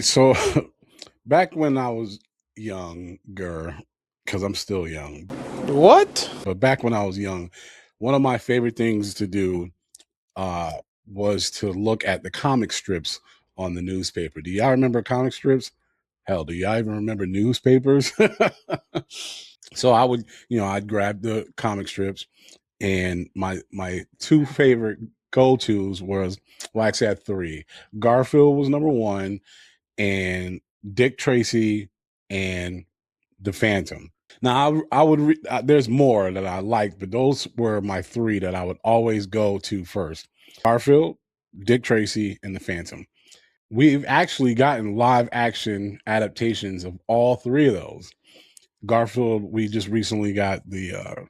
right, so back when I was younger, because I'm still young, What? but back when I was young, one of my favorite things to do uh, was to look at the comic strips on the newspaper. Do y'all remember comic strips? Hell, do y'all even remember newspapers? So I would, I'd grab the comic strips, and my two favorite go tos was, well, actually, I had three. Garfield was number one, and Dick Tracy and the Phantom. Now, there's more that I liked, but those were my three that I would always go to first: Garfield, Dick Tracy, and the Phantom. We've actually gotten live action adaptations of all three of those. Garfield, we just recently got the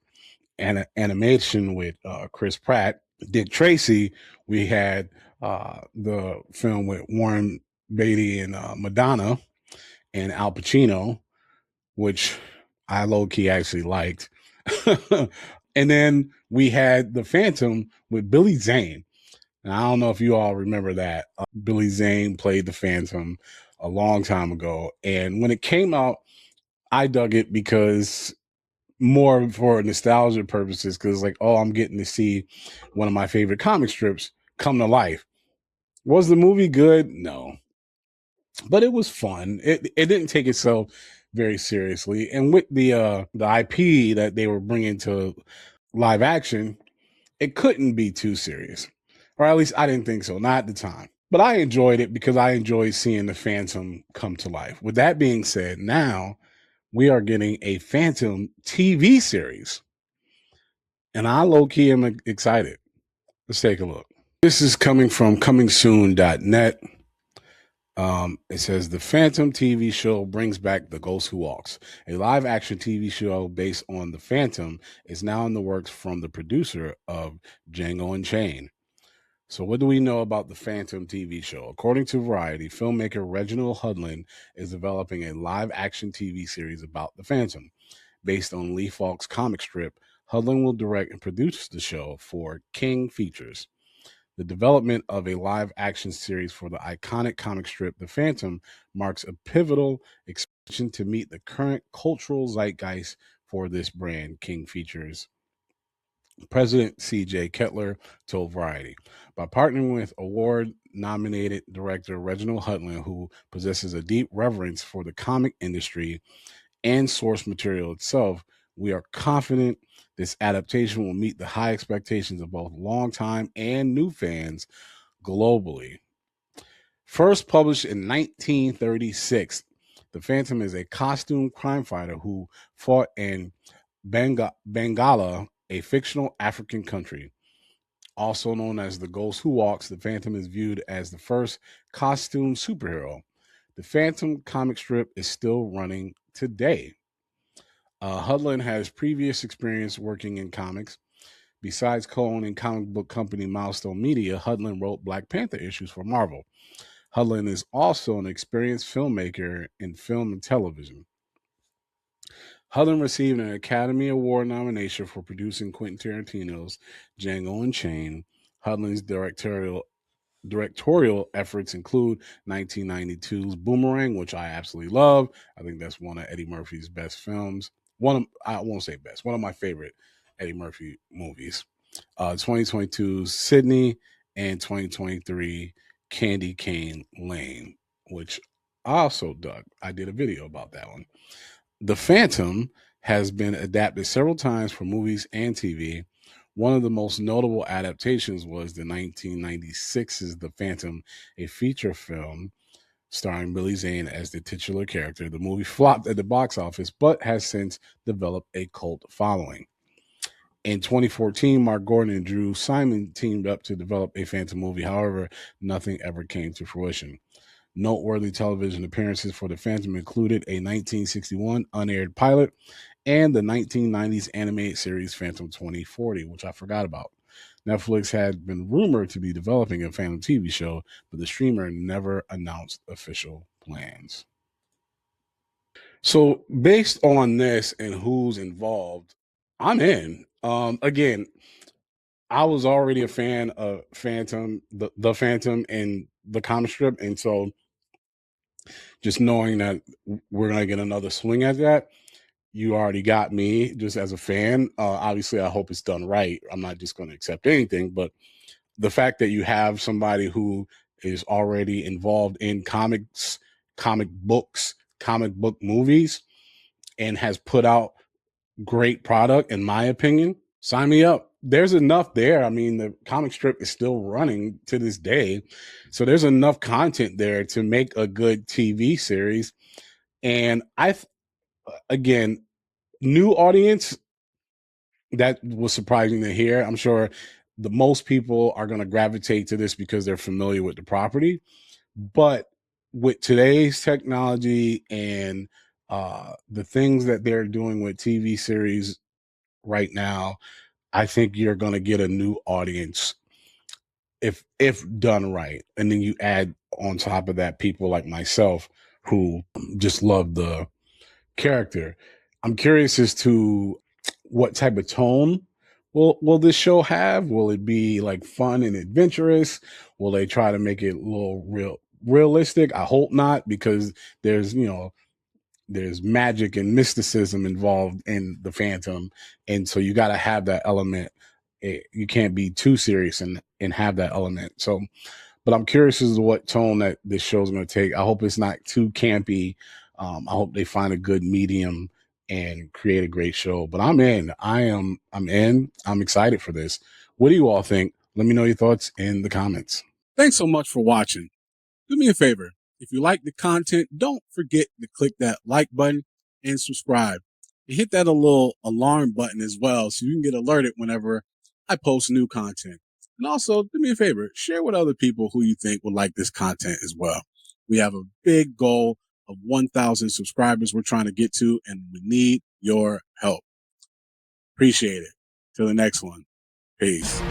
animation with Chris Pratt. Dick Tracy, we had the film with Warren Beatty and Madonna and Al Pacino, which I low key actually liked. And then we had The Phantom with Billy Zane. And I don't know if you all remember that. Billy Zane played the Phantom a long time ago. And when it came out, I dug it because more for nostalgia purposes, because like, oh, I'm getting to see one of my favorite comic strips come to life. Was the movie good? No, but it was fun. It didn't take itself very seriously, and with the IP that they were bringing to live action, it couldn't be too serious, or at least I didn't think so, not at the time. But I enjoyed it because I enjoyed seeing the Phantom come to life. With that being said, now we are getting a Phantom TV series, and I low key am excited. Let's take a look. This is coming from comingsoon.net. It says the Phantom TV show brings back The Ghost Who Walks. A live action TV show based on the Phantom is now in the works from the producer of Django Unchained. So, what do we know about the Phantom TV show? According to Variety, filmmaker Reginald Hudlin is developing a live action TV series about the Phantom. Based on Lee Falk's comic strip, Hudlin will direct and produce the show for King Features. The development of a live action series for the iconic comic strip The Phantom marks a pivotal expansion to meet the current cultural zeitgeist for this brand, King Features. President C.J. Kettler told Variety. By partnering with award nominated director Reginald Hudlin, who possesses a deep reverence for the comic industry and source material itself, we are confident this adaptation will meet the high expectations of both longtime and new fans globally. First published in 1936, the Phantom is a costume crime fighter who fought in Bengala, a fictional African country. Also known as the Ghost Who Walks, the Phantom is viewed as the first costume superhero. The Phantom comic strip is still running today. Hudlin has previous experience working in comics. Besides co-owning comic book company Milestone Media, Hudlin wrote Black Panther issues for Marvel. Hudlin is also an experienced filmmaker in film and television. Hudlin received an Academy Award nomination for producing Quentin Tarantino's Django Unchained. Hudlin's directorial efforts include 1992's Boomerang, which I absolutely love. I think that's one of Eddie Murphy's best films. I won't say best, one of my favorite Eddie Murphy movies. 2022's Sydney, and 2023 Candy Cane Lane, which I also dug. I did a video about that one. The Phantom has been adapted several times for movies and TV. One of the most notable adaptations was the 1996's The Phantom, a feature film starring Billy Zane as the titular character. The movie flopped at the box office, but has since developed a cult following. In 2014, Mark Gordon and Drew Simon teamed up to develop a Phantom movie. However, nothing ever came to fruition. Noteworthy television appearances for The Phantom included a 1961 unaired pilot and the 1990s animated series Phantom 2040, which I forgot about. Netflix had been rumored to be developing a Phantom TV show, but the streamer never announced official plans. So, based on this and who's involved, I'm in. Again, I was already a fan of Phantom, the Phantom, and the comic strip, and so just knowing that we're gonna get another swing at that. You already got me just as a fan. Obviously, I hope it's done right. I'm not just going to accept anything, but the fact that you have somebody who is already involved in comics, comic books, comic book movies, and has put out great product, in my opinion, sign me up. There's enough there. I mean, the comic strip is still running to this day. So there's enough content there to make a good TV series. And again, new audience, that was surprising to hear. I'm sure the most people are going to gravitate to this because they're familiar with the property. But with today's technology and the things that they're doing with TV series right now, I think you're going to get a new audience if done right. And then you add on top of that people like myself who just love the character. I'm curious as to what type of tone will this show have? Will it be like fun and adventurous? Will they try to make it a little realistic? I hope not, because there's there's magic and mysticism involved in the Phantom, and so you got to have that element. You can't be too serious and have that element. So, but I'm curious as to what tone that this show is going to take. I hope it's not too campy. I hope they find a good medium and create a great show. But I'm in. I'm in. I'm excited for this. What do you all think? Let me know your thoughts in the comments. Thanks so much for watching. Do me a favor. If you like the content, don't forget to click that like button and subscribe. And hit that little alarm button as well so you can get alerted whenever I post new content. And also, do me a favor, share with other people who you think would like this content as well. We have a big goal of 1,000 subscribers we're trying to get to, and we need your help. Appreciate it. Till the next one. Peace.